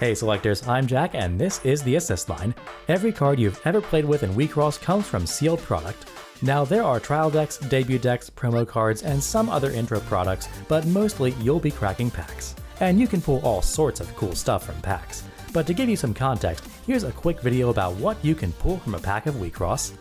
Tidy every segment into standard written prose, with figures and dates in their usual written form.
Hey selectors, I'm Jack and this is the assist line. Every card you've ever played with in Wixoss comes from sealed product. Now there are trial decks, debut decks, promo cards, and some other intro products, but mostly you'll be cracking packs. And you can pull all sorts of cool stuff from packs. But to give you some context, here's a quick video about what you can pull from a pack of Wixoss.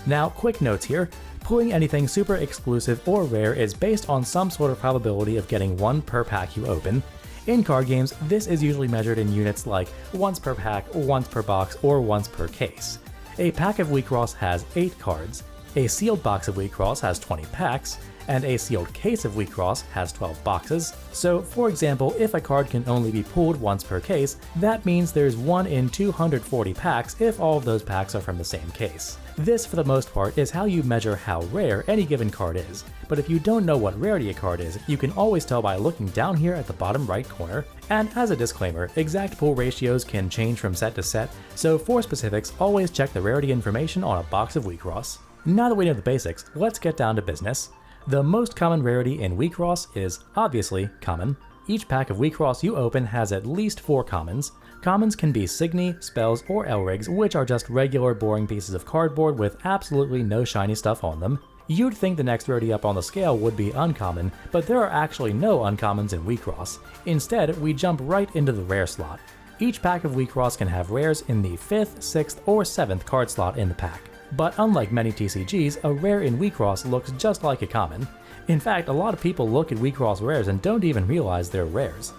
Now, quick notes here. Pulling anything super exclusive or rare is based on some sort of probability of getting one per pack you open. In card games, this is usually measured in units like once per pack, once per box, or once per case. A pack of Wixoss has 8 cards, a sealed box of Wixoss has 20 packs, and a sealed case of Wixoss has 12 boxes. So, for example, if a card can only be pulled once per case, that means there's 1 in 240 packs if all of those packs are from the same case. This, for the most part, is how you measure how rare any given card is, but if you don't know what rarity a card is, you can always tell by looking down here at the bottom right corner. And as a disclaimer, exact pull ratios can change from set to set, so for specifics, always check the rarity information on a box of Wixoss. Now that we know the basics, let's get down to business. The most common rarity in Wixoss is, obviously, common. Each pack of Wixoss you open has at least 4 commons. Commons can be Signy, Spells, or Elrigs, which are just regular boring pieces of cardboard with absolutely no shiny stuff on them. You'd think the next rarity up on the scale would be uncommon, but there are actually no uncommons in Wixoss. Instead, we jump right into the rare slot. Each pack of Wixoss can have rares in the 5th, 6th, or 7th card slot in the pack. But unlike many TCGs, a rare in Wixoss looks just like a common. In fact, a lot of people look at Wixoss rares and don't even realize they're rares.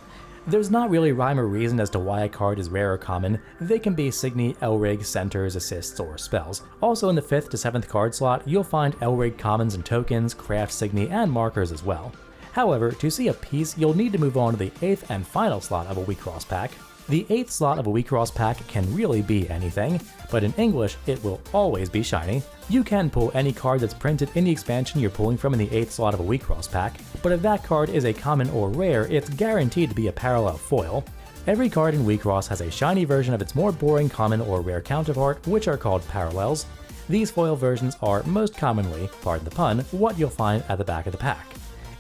There's not really rhyme or reason as to why a card is rare or common. They can be Signy, Elrig, Centers, Assists, or Spells. Also in the 5th to 7th card slot, you'll find Elrig commons and tokens, craft Signy, and markers as well. However, to see a piece, you'll need to move on to the 8th and final slot of a Wixoss pack. The 8th slot of a Wixoss pack can really be anything, but in English, it will always be shiny. You can pull any card that's printed in the expansion you're pulling from in the 8th slot of a Wixoss pack, but if that card is a common or rare, it's guaranteed to be a parallel foil. Every card in Wixoss has a shiny version of its more boring common or rare counterpart, which are called parallels. These foil versions are most commonly, pardon the pun, what you'll find at the back of the pack.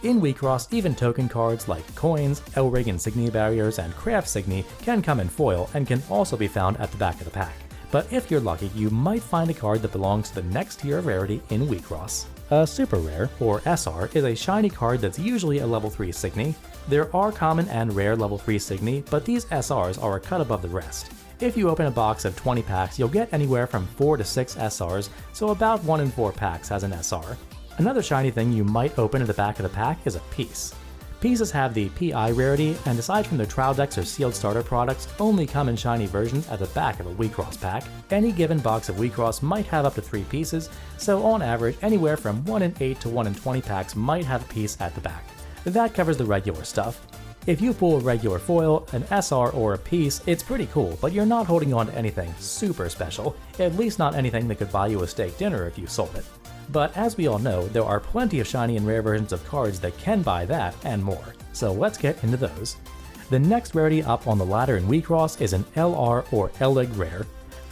In Wixoss, even token cards like coins, Elrig insignia barriers, and craft signy can come in foil and can also be found at the back of the pack. But if you're lucky, you might find a card that belongs to the next tier of rarity in Wixoss. A super rare, or SR, is a shiny card that's usually a level 3 signy. There are common and rare level 3 signy, but these SRs are a cut above the rest. If you open a box of 20 packs, you'll get anywhere from 4 to 6 SRs, so about 1 in 4 packs has an SR. Another shiny thing you might open at the back of the pack is a piece. Pieces have the PI rarity, and aside from their trial decks or sealed starter products, only come in shiny versions at the back of a Wixoss pack. Any given box of Wixoss might have up to 3 pieces, so on average, anywhere from 1 in 8 to 1 in 20 packs might have a piece at the back. That covers the regular stuff. If you pull a regular foil, an SR, or a piece, it's pretty cool, but you're not holding on to anything super special, at least not anything that could buy you a steak dinner if you sold it. But as we all know, there are plenty of shiny and rare versions of cards that can buy that and more, so let's get into those. The next rarity up on the ladder in Wixoss is an LR or Elrig rare.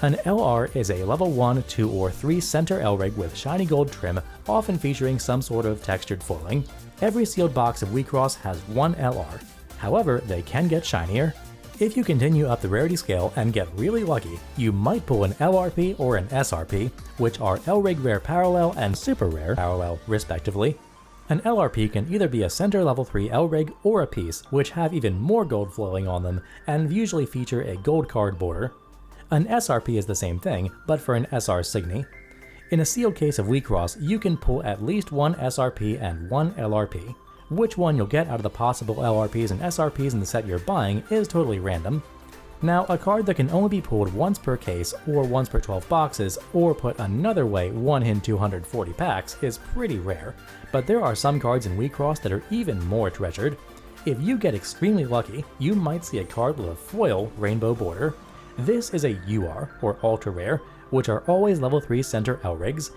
An LR is a level 1, 2, or 3 center Elrig with shiny gold trim, often featuring some sort of textured foiling. Every sealed box of Wixoss has 1 LR. However, they can get shinier. If you continue up the rarity scale and get really lucky, you might pull an LRP or an SRP, which are Elrig Rare Parallel and Super Rare Parallel respectively. An LRP can either be a center level 3 Elrig or a piece, which have even more gold flowing on them and usually feature a gold card border. An SRP is the same thing, but for an SR Signy. In a sealed case of Wixoss, you can pull at least 1 SRP and 1 LRP. Which one you'll get out of the possible LRPs and SRPs in the set you're buying is totally random. Now, a card that can only be pulled once per case or once per 12 boxes, or put another way, 1 in 240 packs, is pretty rare, but there are some cards in Wixoss that are even more treasured. If you get extremely lucky, you might see a card with a foil rainbow border. This is a UR, or ultra rare, which are always level 3 center Elrigs.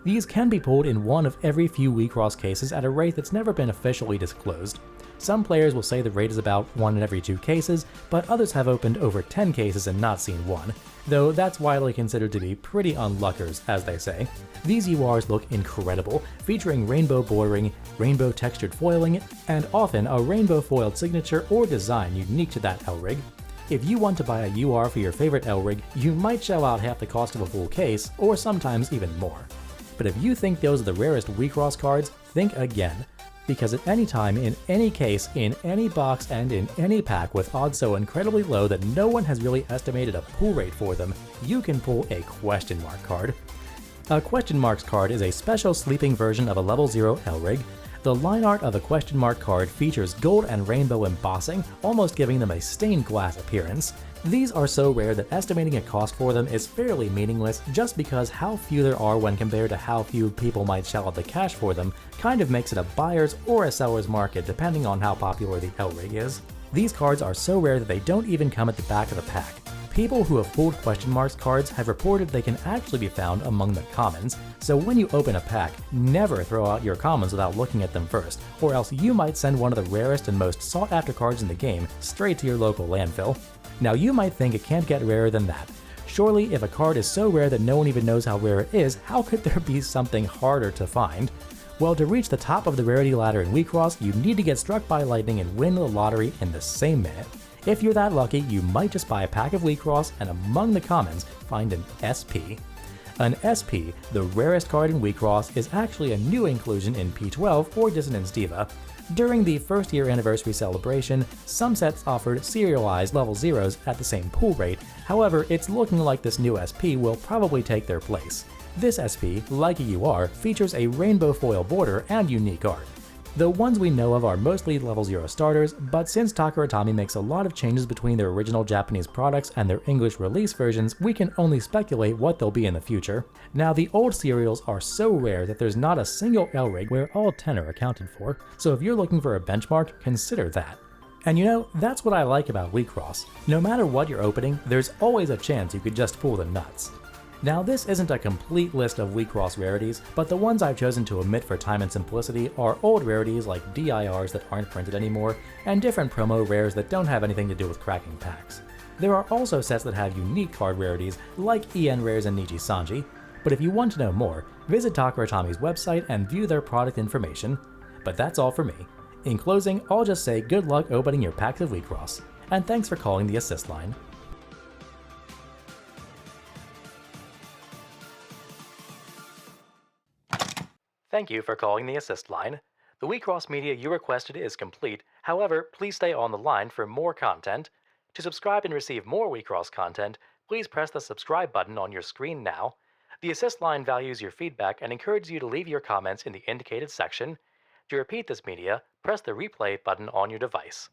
These can be pulled in one of every few Wixoss cases at a rate that's never been officially disclosed. Some players will say the rate is about 1 in every 2 cases, but others have opened over 10 cases and not seen one, though that's widely considered to be pretty unluckers, as they say. These URs look incredible, featuring rainbow bordering, rainbow textured foiling, and often a rainbow foiled signature or design unique to that Elrig. If you want to buy a UR for your favorite L-Rig, you might shell out half the cost of a full case, or sometimes even more. But if you think those are the rarest Wixoss cards, think again. Because at any time, in any case, in any box, and in any pack with odds so incredibly low that no one has really estimated a pull rate for them, you can pull a question mark card. A question marks card is a special sleeping version of a level 0 L-Rig. The line art of a question mark card features gold and rainbow embossing, almost giving them a stained glass appearance. These are so rare that estimating a cost for them is fairly meaningless just because how few there are when compared to how few people might shell out the cash for them kind of makes it a buyer's or a seller's market depending on how popular the L-Rig is. These cards are so rare that they don't even come at the back of the pack. People who have pulled question marks cards have reported they can actually be found among the commons, so when you open a pack, never throw out your commons without looking at them first, or else you might send one of the rarest and most sought after cards in the game straight to your local landfill. Now you might think it can't get rarer than that. Surely if a card is so rare that no one even knows how rare it is, how could there be something harder to find? Well, to reach the top of the rarity ladder in Wixoss, you need to get struck by lightning and win the lottery in the same minute. If you're that lucky, you might just buy a pack of Wixoss and among the commons, find an SP. An SP, the rarest card in Wixoss, is actually a new inclusion in P12 or Dissonance Diva. During the first year anniversary celebration, some sets offered serialized level 0s at the same pull rate, however it's looking like this new SP will probably take their place. This SP, like a UR, features a rainbow foil border and unique art. The ones we know of are mostly level 0 starters, but since Takeratami makes a lot of changes between their original Japanese products and their English release versions, we can only speculate what they'll be in the future. Now, the old serials are so rare that there's not a single L-Rig where all 10 are accounted for, so if you're looking for a benchmark, consider that. And you know, that's what I like about Wixoss. No matter what you're opening, there's always a chance you could just pull the nuts. Now, this isn't a complete list of Wixoss rarities, but the ones I've chosen to omit for time and simplicity are old rarities like DIRs that aren't printed anymore, and different promo rares that don't have anything to do with cracking packs. There are also sets that have unique card rarities like EN rares and Niji Sanji, but if you want to know more, visit Takeratami's website and view their product information. But that's all for me. In closing, I'll just say good luck opening your packs of Wixoss, and thanks for calling the assist line. Thank you for calling the assist line. The Wixoss media you requested is complete, however, please stay on the line for more content. To subscribe and receive more Wixoss content, please press the subscribe button on your screen now. The assist line values your feedback and encourages you to leave your comments in the indicated section. To repeat this media, press the replay button on your device.